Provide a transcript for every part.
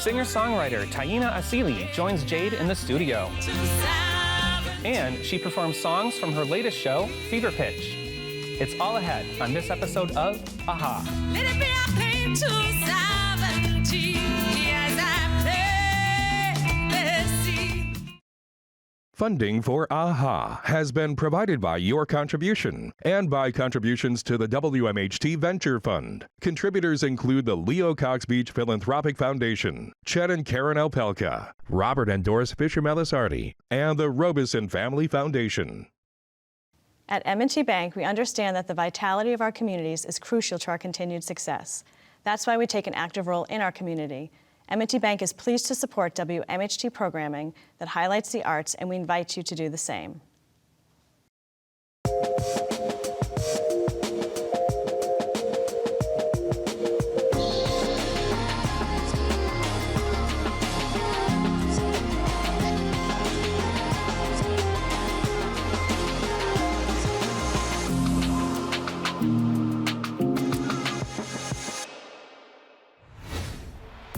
Singer-songwriter Taina Asili joins Jade in the studio. And she performs songs from her latest show, Fever Pitch. It's all ahead on this episode of AHA. Funding for AHA has been provided by your contribution and by contributions to the WMHT Venture Fund. Contributors include the Leo Cox Beach Philanthropic Foundation, Chet and Karen Alpelka, Robert and Doris Fisher-Melisardi, and the Robeson Family Foundation. At M&T Bank, we understand that the vitality of our communities is crucial to our continued success. That's why we take an active role in our community. M&T Bank is pleased to support WMHT programming that highlights the arts, and we invite you to do the same.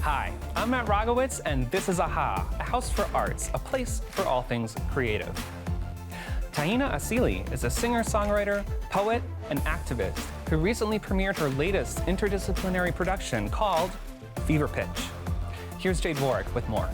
Hi, I'm Matt Rogowitz, and this is AHA, a house for arts, a place for all things creative. Taina Asili is a singer-songwriter, poet, and activist who recently premiered her latest interdisciplinary production called Fever Pitch. Here's Jade Warwick with more.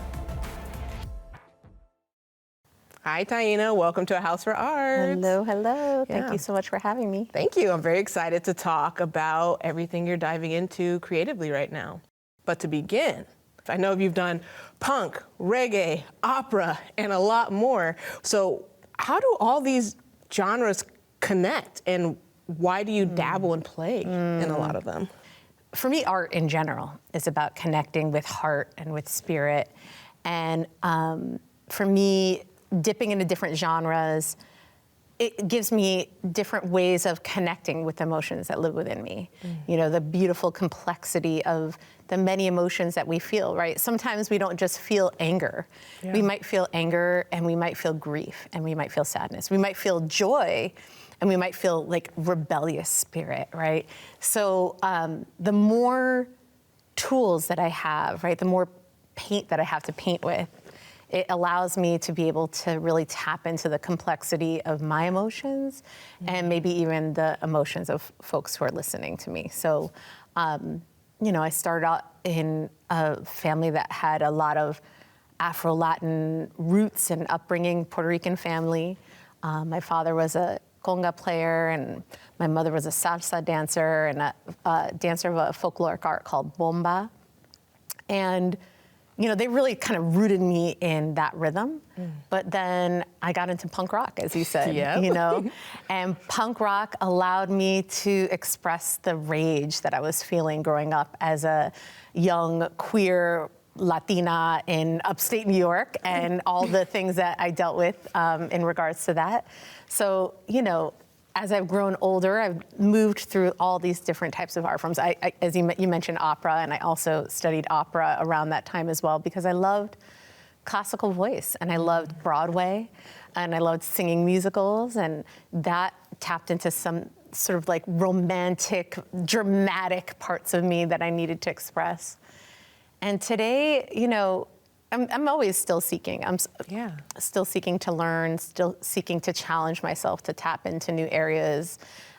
Hi, Taina. Welcome to A House for Arts. Hello, hello. Yeah. Thank you so much for having me. Thank you. I'm very excited to talk about everything you're diving into creatively right now. But to begin, I know you've done punk, reggae, opera, and a lot more. So how do all these genres connect, and why do you dabble and play in a lot of them? For me, art in general is about connecting with heart and with spirit. And for me, dipping into different genres, it gives me different ways of connecting with emotions that live within me. You know, the beautiful complexity of the many emotions that we feel, right? Sometimes we don't just feel anger. Yeah. We might feel anger, and we might feel grief, and we might feel sadness. We might feel joy, and we might feel like rebellious spirit, right? So the more tools that I have, right, the more paint that I have to paint with, it allows me to be able to really tap into the complexity of my emotions and maybe even the emotions of folks who are listening to me. So, you know, I started out in a family that had a lot of Afro-Latin roots and upbringing, Puerto Rican family. My father was a conga player, and my mother was a salsa dancer and a dancer of a folkloric art called bomba. And you know, they really kind of rooted me in that rhythm. But then I got into punk rock, as you said, you know, and punk rock allowed me to express the rage that I was feeling growing up as a young queer Latina in upstate New York and all the things that I dealt with in regards to that. So, you know, as I've grown older, I've moved through all these different types of art forms. As you mentioned opera, and I also studied opera around that time as well because I loved classical voice, and I loved Broadway, and I loved singing musicals, and that tapped into some sort of like romantic, dramatic parts of me that I needed to express. And today, you know, I'm always still seeking. I'm still seeking to learn, still seeking to challenge myself to tap into new areas.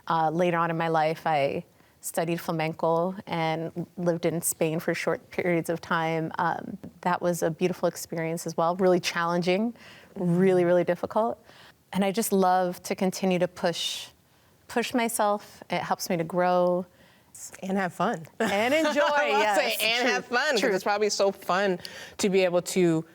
Later on in my life, I studied flamenco and lived in Spain for short periods of time. That was a beautiful experience as well, really challenging, really, really difficult. And I just love to continue to push myself. It helps me to grow. And have fun. And enjoy, yes. And have fun, because it's probably so fun to be able to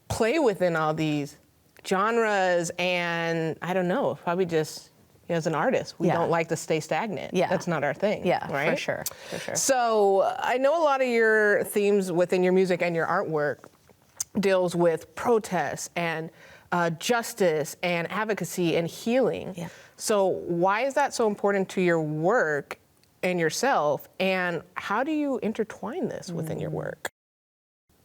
play within all these genres, and I don't know, probably just, you know, as an artist, we don't like to stay stagnant. That's not our thing, right? For sure. So I know a lot of your themes within your music and your artwork deals with protests and justice and advocacy and healing. Yeah. So why is that so important to your work and yourself, and how do you intertwine this within your work?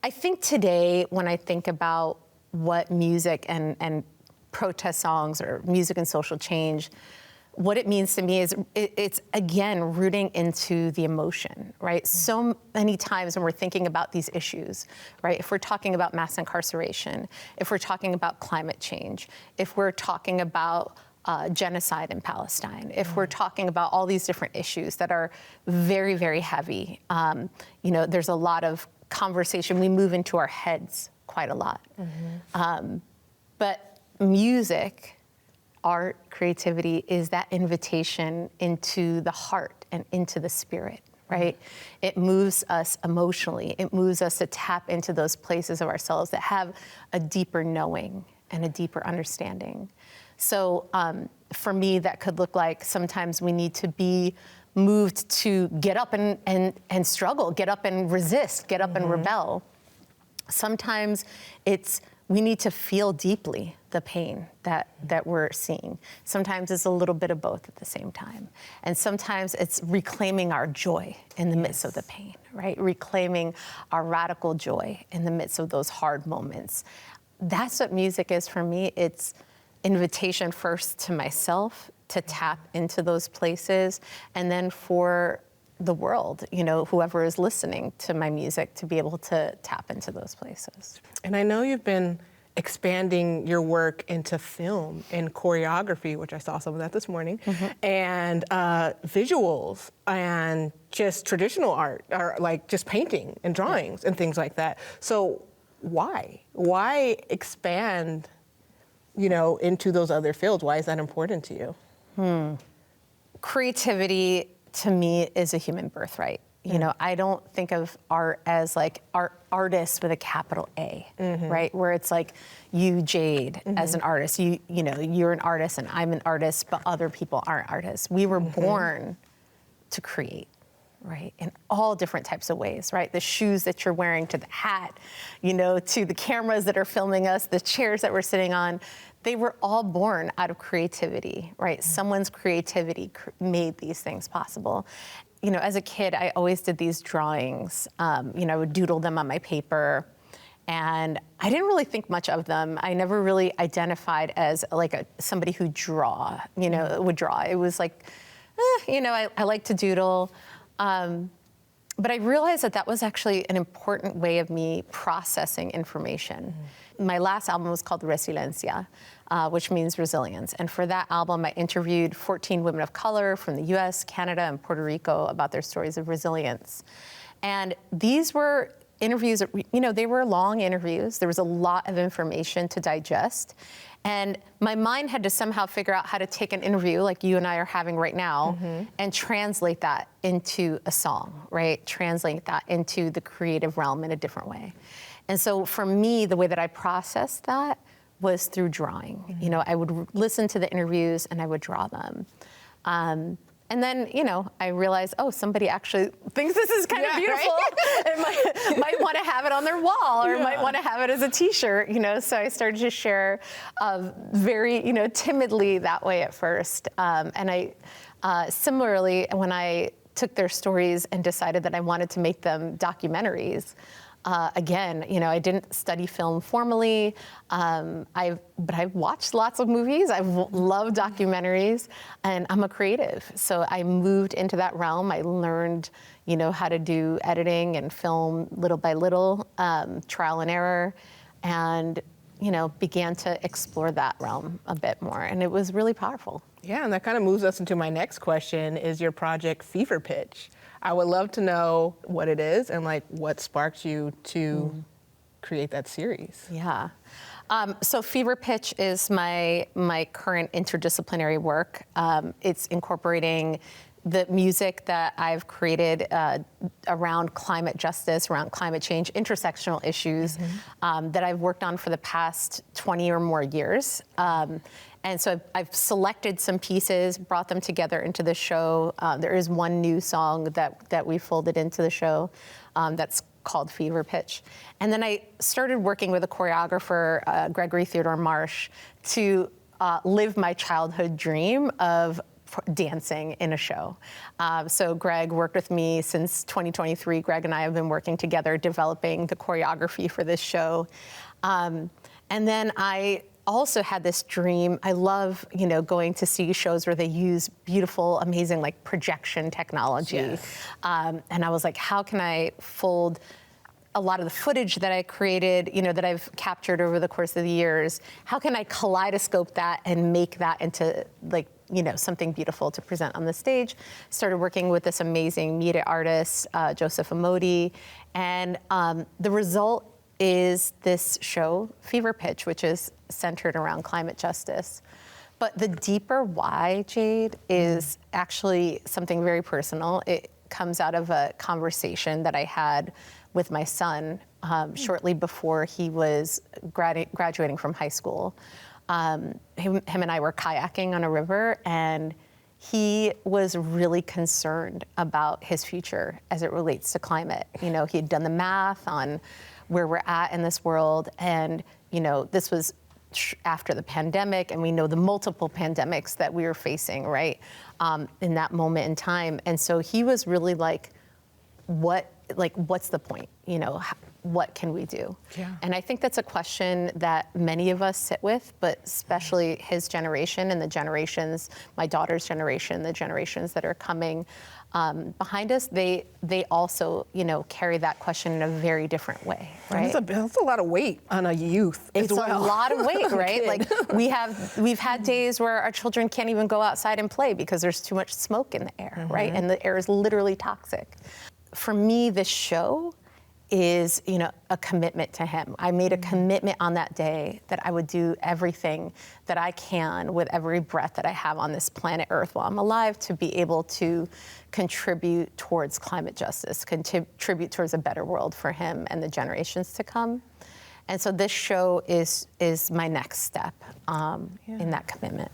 I think today, when I think about what music and protest songs or music and social change, what it means to me is it's, again, rooting into the emotion, right? So many times when we're thinking about these issues, right? If we're talking about mass incarceration, if we're talking about climate change, if we're talking about genocide in Palestine, if we're talking about all these different issues that are very, very heavy, there's a lot of conversation. We move into our heads quite a lot. But music, art, creativity is that invitation into the heart and into the spirit, right? It moves us emotionally. It moves us to tap into those places of ourselves that have a deeper knowing and a deeper understanding. So for me, that could look like sometimes we need to be moved to get up and struggle, get up and resist, get up and rebel. Sometimes it's we need to feel deeply the pain that we're seeing. Sometimes it's a little bit of both at the same time. And sometimes it's reclaiming our joy in the midst of the pain, right? Reclaiming our radical joy in the midst of those hard moments. That's what music is for me. It's invitation first to myself to tap into those places, and then for the world, whoever is listening to my music to be able to tap into those places. And I know you've been expanding your work into film and choreography, which I saw some of that this morning, and visuals and just traditional art, or like just painting and drawings and things like that. So why? Why expand, into those other fields? Why is that important to you? Creativity, to me, is a human birthright. I don't think of art as like artist with a capital A, right? Where it's like you, Jade, as an artist, you're an artist and I'm an artist, but other people aren't artists. We were born to create, right? In all different types of ways, right? The shoes that you're wearing, to the hat, to the cameras that are filming us, the chairs that we're sitting on. They were all born out of creativity, right? Someone's creativity made these things possible. As a kid, I always did these drawings. I would doodle them on my paper, and I didn't really think much of them. I never really identified as like somebody who would draw. It was like, I like to doodle. But I realized that was actually an important way of me processing information. My last album was called Resiliencia, which means resilience. And for that album, I interviewed 14 women of color from the US, Canada, and Puerto Rico about their stories of resilience. And these were interviews, they were long interviews. There was a lot of information to digest. And my mind had to somehow figure out how to take an interview like you and I are having right now and translate that into a song, right? Translate that into the creative realm in a different way. And so for me, the way that I processed that was through drawing. I would listen to the interviews and I would draw them. And then, I realized, somebody actually thinks this is kind of beautiful. Right? And might want to have it on their wall, or might want to have it as a T-shirt, So I started to share very, timidly that way at first. And I, similarly, when I took their stories and decided that I wanted to make them documentaries, again, I didn't study film formally, but I've watched lots of movies. I've loved documentaries, and I'm a creative. So I moved into that realm. I learned, how to do editing and film little by little, trial and error, and, began to explore that realm a bit more. And it was really powerful. Yeah, and that kind of moves us into my next question, is your project Fever Pitch. I would love to know what it is and what sparked you to create that series. Yeah. So Fever Pitch is my current interdisciplinary work. It's incorporating the music that I've created around climate justice, around climate change, intersectional issues that I've worked on for the past 20 or more years. And so I've selected some pieces, brought them together into the show. There is one new song that we folded into the show that's called Fever Pitch. And then I started working with a choreographer, Gregory Theodore Marsh, to live my childhood dream of dancing in a show. So Greg worked with me since 2023. Greg and I have been working together, developing the choreography for this show. And then I also had this dream. I love, going to see shows where they use beautiful, amazing, like projection technology. Yes. And I was like, how can I fold a lot of the footage that I created, that I've captured over the course of the years, how can I kaleidoscope that and make that into something beautiful to present on the stage? Started working with this amazing media artist, Joseph Amodi, and the result is this show, Fever Pitch, which is centered around climate justice. But the deeper why, Jade, is actually something very personal. It comes out of a conversation that I had with my son shortly before he was graduating from high school. Him and I were kayaking on a river, and he was really concerned about his future as it relates to climate. He had done the math on where we're at in this world, and this was after the pandemic, and we know the multiple pandemics that we were facing, right, in that moment in time. And so he was really like, what's the point? What can we do? Yeah. And I think that's a question that many of us sit with, but especially his generation and the generations, my daughter's generation, the generations that are coming behind us, they also, carry that question in a very different way, right? That's a lot of weight on a youth as well. It's a lot of weight, right? Like we've had days where our children can't even go outside and play because there's too much smoke in the air, right? And the air is literally toxic. For me, this show is, a commitment to him. I made a commitment on that day that I would do everything that I can with every breath that I have on this planet Earth while I'm alive to be able to contribute towards climate justice, contribute towards a better world for him and the generations to come. And so this show is my next step in that commitment.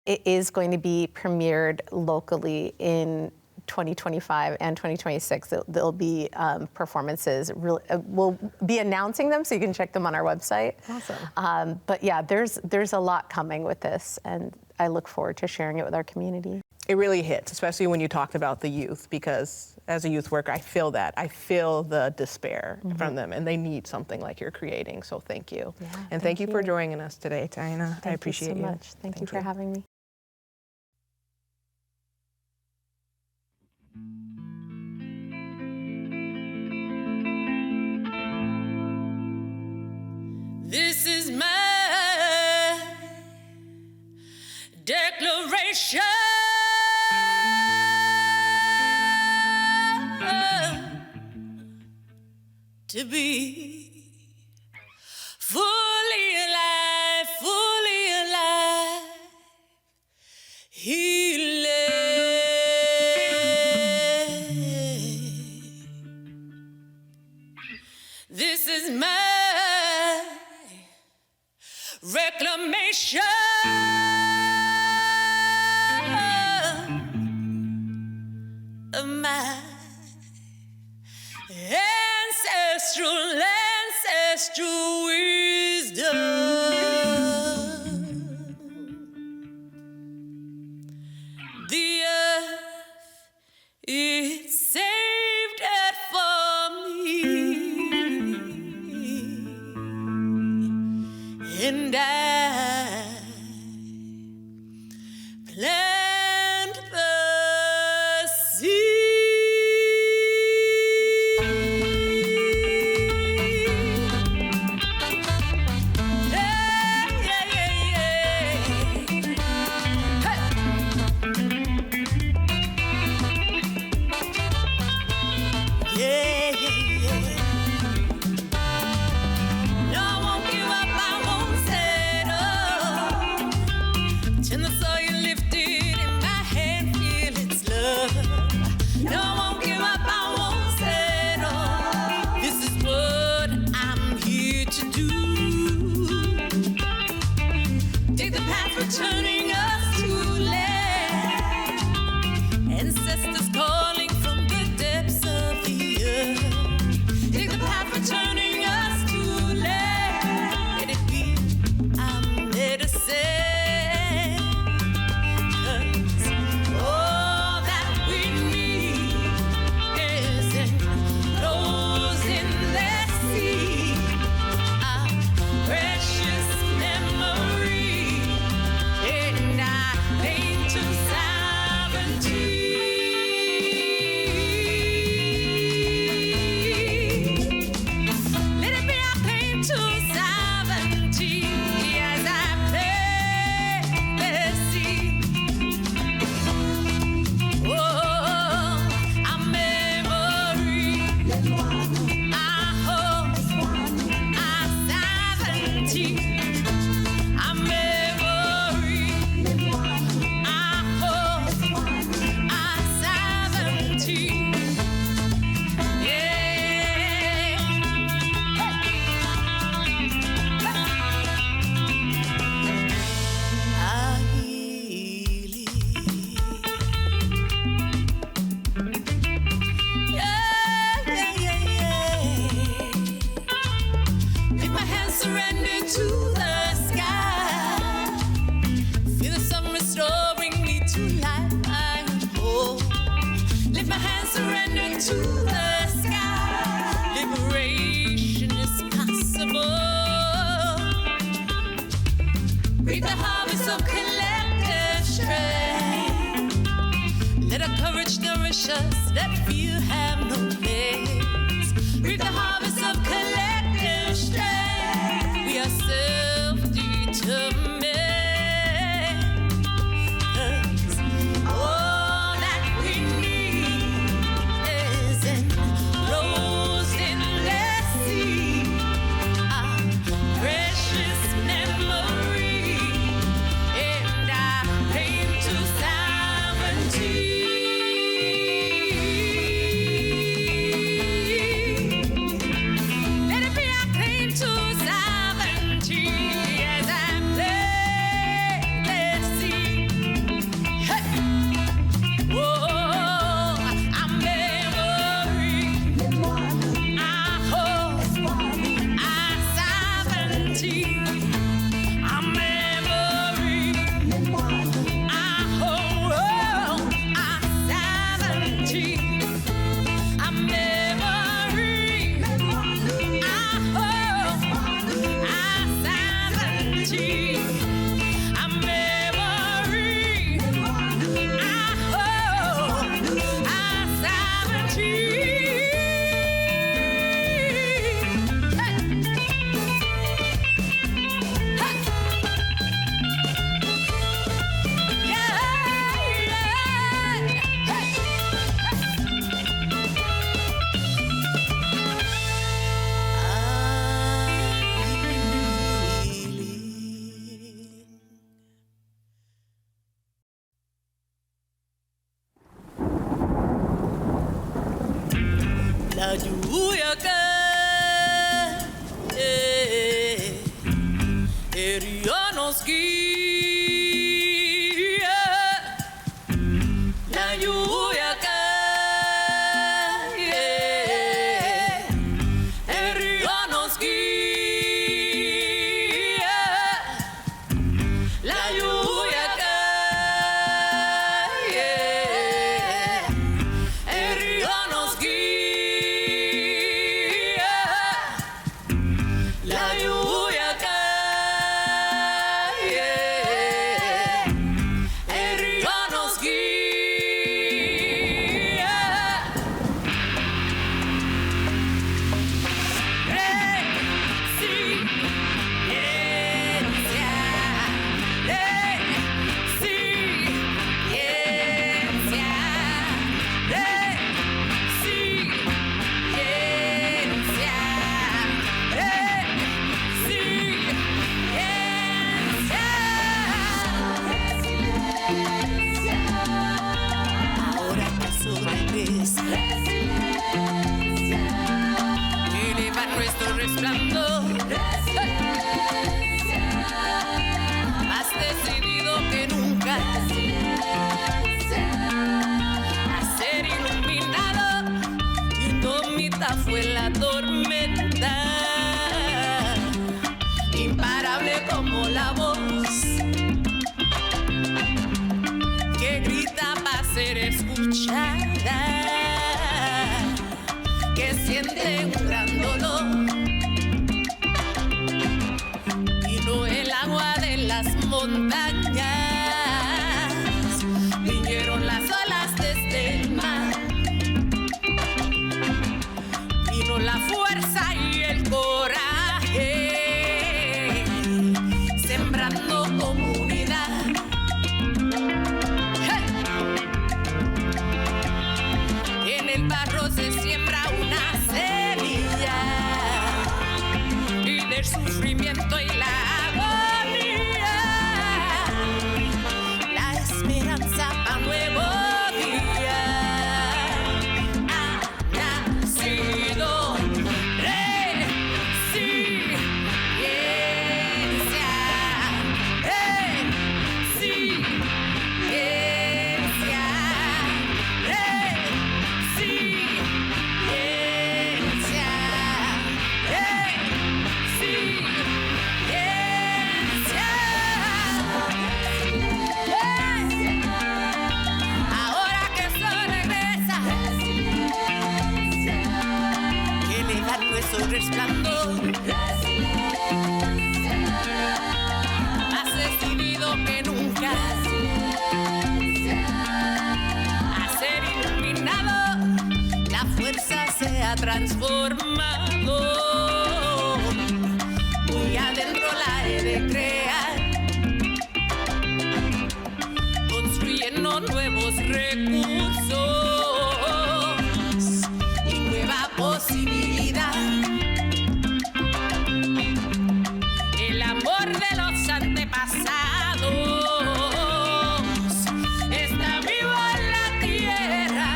It is going to be premiered locally in 2025 and 2026. There'll be performances. We'll be announcing them, so you can check them on our website. Awesome. But yeah, there's a lot coming with this, and I look forward to sharing it with our community. It really hits, especially when you talked about the youth, because as a youth worker, I feel that. I feel the despair from them, and they need something like you're creating, so thank you. Yeah, and thank you for joining us today, Taina. I appreciate you so much. Thank you for having me. This is my declaration to be fully alive, healing. This is my reclamation of my ancestral wisdom. The earth, it saved it for me, and I plant the seed. Turning us to land, ancestors calling from the depths of the earth. Take the path returning us to land. Let it be our medicine, 'cause all that we need La lluvia cae, el río nos guía. La lluvia cae, el río nos guía. La lluvia cae, el río nos guía. La lluvia cae, el río nos guía. Ahora acaso regresa, eleva nuestro resplandor, más decidido que nunca a ser iluminado. Indómita fue la tormenta, imparable como la voz que grita para ser escuchada, que siente un gran dolor. Y no el agua de las montañas, vinieron las olas sufrimiento y la agonía, la esperanza para un nuevo día. Ha nacido resiliencia, resiliencia, ahora que eso regresa, que le da nuestro resplandor, más decidido que nunca a ser iluminado, la fuerza se ha transformado. Muy adentro la he de crear, construyendo nuevos recursos y nueva posibilidad. El amor de los antepasados está vivo en la tierra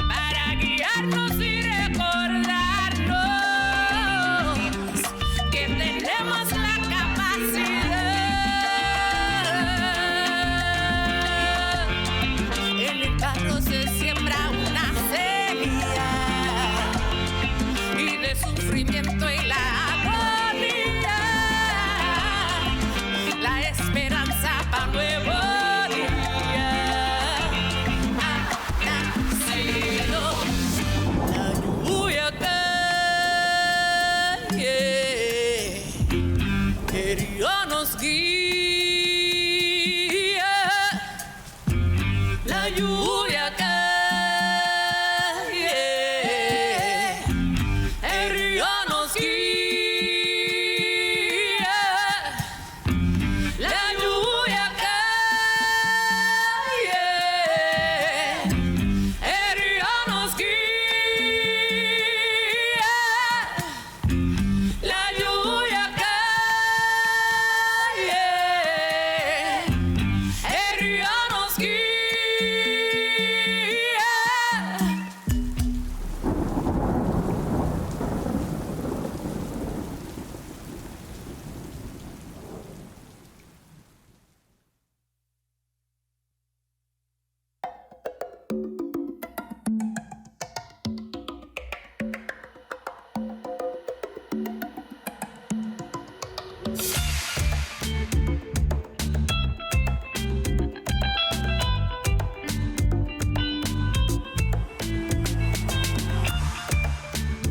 para guiarnos y recordarnos que tenemos la capacidad. En el barro se siembra una semilla y de sufrimiento y la agonía, la esperanza para un nuevo día. Ha nacido la lluvia cae, que Dios nos guía. La lluvia cae, el río nos guía. La lluvia cae, el río nos guía. La lluvia cae, el río nos guía.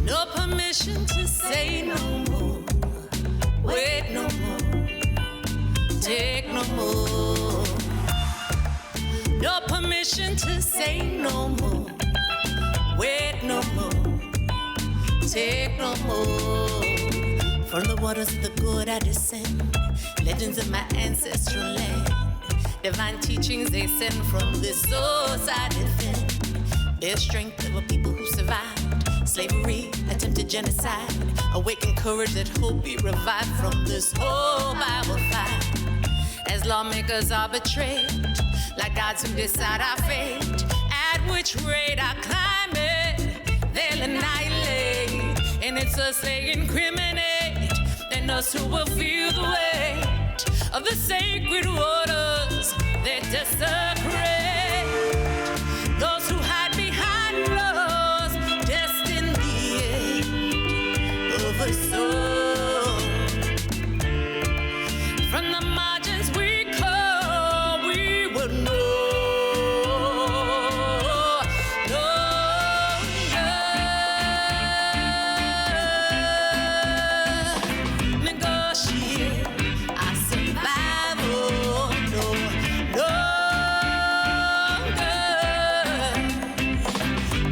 No permission to say no more, wait no more, take no more. No permission to say no more, wait no more, take no more. From the waters of the good I descend, legends of my ancestral land, divine teachings they send from this source I defend. Their strength of a people who survived slavery, attempted genocide, awakened courage that hope be revived from this whole Bible fight. As lawmakers arbitrate, like gods who decide our fate, at which rate our climate they'll annihilate. And it's us they incriminate, and us who will feel the weight of the sacred waters they desecrate. Those who hide behind laws destined the end of a soul. From the margins we call, we will know. Negotiate our survival. No longer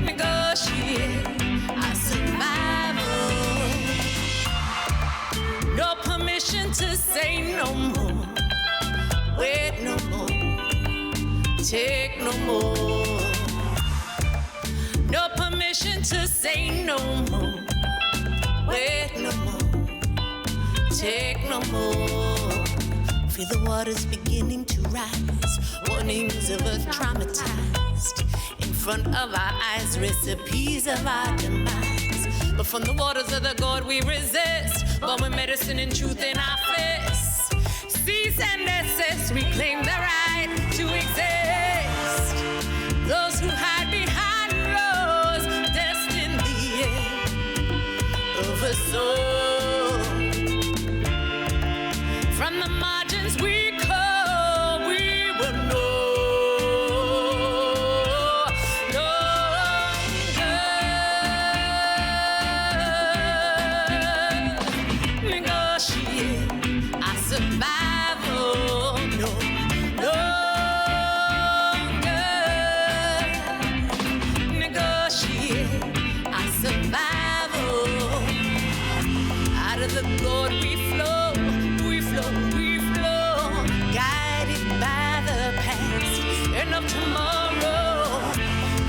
negotiate our survival. No permission to say no more, wait no more, take no more. No permission to say no more, wait no more, take no more. Feel the waters beginning to rise, warnings of us traumatized. In front of our eyes, recipes of our demise. But from the waters of the God we resist, born with medicine and truth in our fists. Cease and desist, reclaim the right to exist. Those who hide behind rows, destined the end of a soul. From the margins we call, we will know no longer negotiate our survival, no longer negotiate our survival. Out of the gourd we flow, guided by the past and of tomorrow.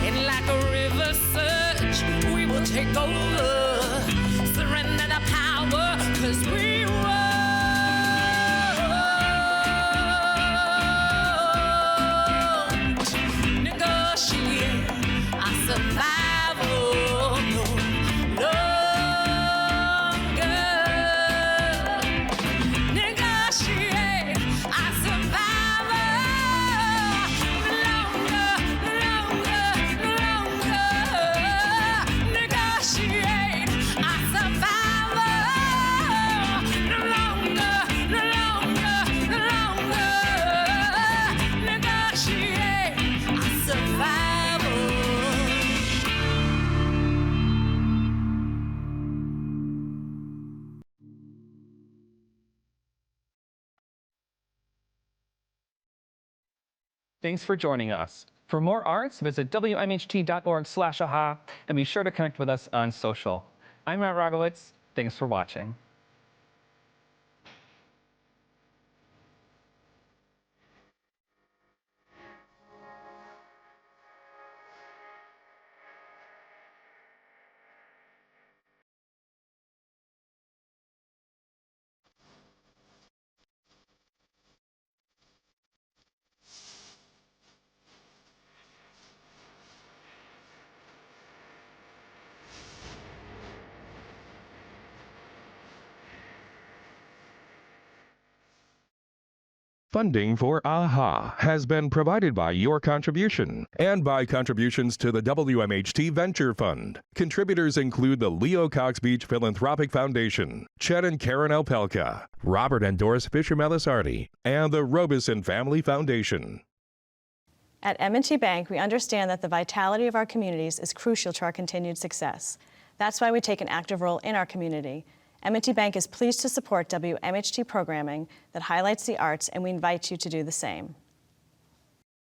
And like a river surge, we will take over, surrender the power, 'cause we won't negotiate our survival no longer. Negotiate our survival no longer. Negotiate our survival no longer. Negotiate our survival. Thanks for joining us. For more arts, visit WMHT.org/AHA and be sure to connect with us on social. I'm Matt Rogowitz. Thanks for watching. Funding for AHA has been provided by your contribution and by contributions to the WMHT Venture Fund. Contributors include the Leo Cox Beach Philanthropic Foundation, Chet and Karen Alpelka, Robert and Doris Fisher-Melisardi, and the Robeson Family Foundation. At M&T Bank, we understand that the vitality of our communities is crucial to our continued success. That's why we take an active role in our community. M&T Bank is pleased to support WMHT programming that highlights the arts, and we invite you to do the same.